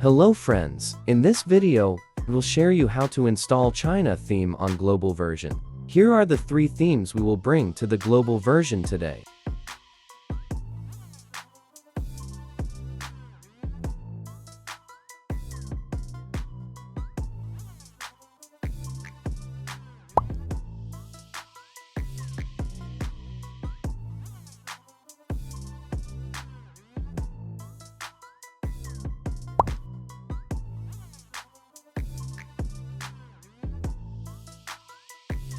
Hello friends, in this video, we'll share you how to install China theme on global version. Here are the 3 themes we will bring to the global version today.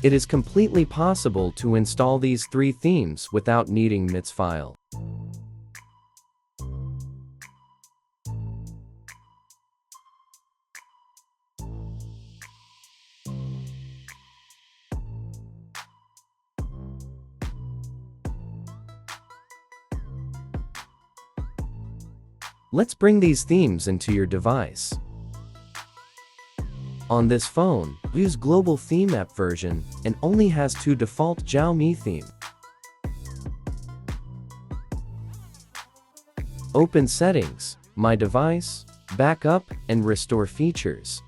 It is completely possible to install these 3 themes without needing MTZ file. Let's bring these themes into your device. On this phone, use Global Theme App version and only has 2 default Xiaomi theme. Open Settings, My Device, Backup and Restore Features.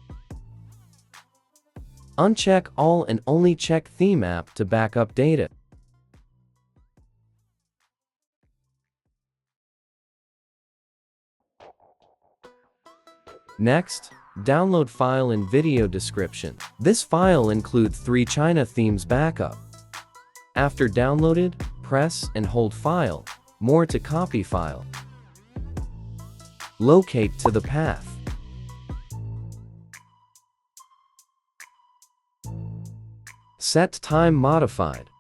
Uncheck all and only check Theme App to backup data. Next, download file in video description. This file includes 3 China themes backup. After downloaded, press and hold File, More to copy file. Locate to the path. Set time modified.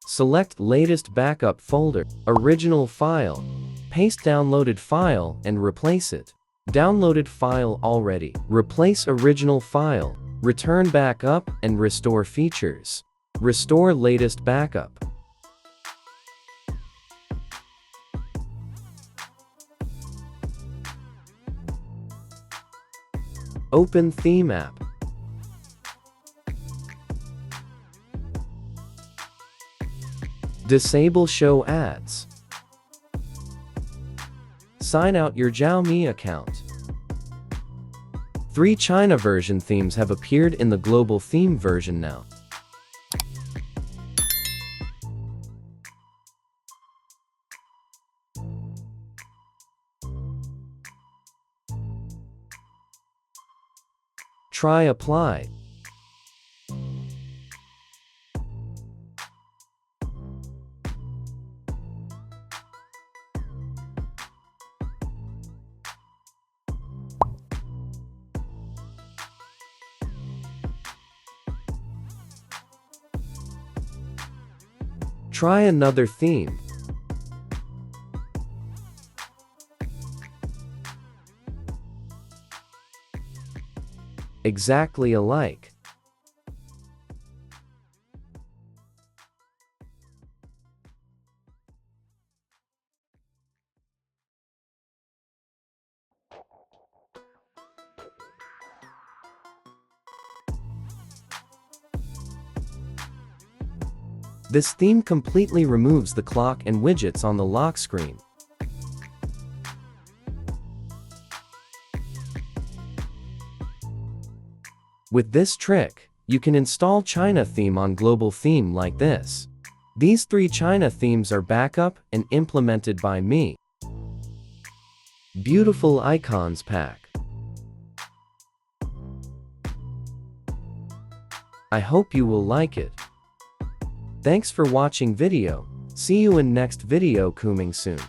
Select latest backup folder, original file. Paste downloaded file and replace it. Downloaded file already. Replace original file. Return backup and restore features. Restore latest backup. Open Theme App. Disable Show Ads. Sign out your Xiaomi account. 3 China version themes have appeared in the global theme version now. Try Apply. Try another theme. Exactly alike. This theme completely removes the clock and widgets on the lock screen. With this trick, you can install China theme on global theme like this. These 3 China themes are backup and implemented by me. Beautiful icons pack. I hope you will like it. Thanks for watching video. See you in next video coming soon.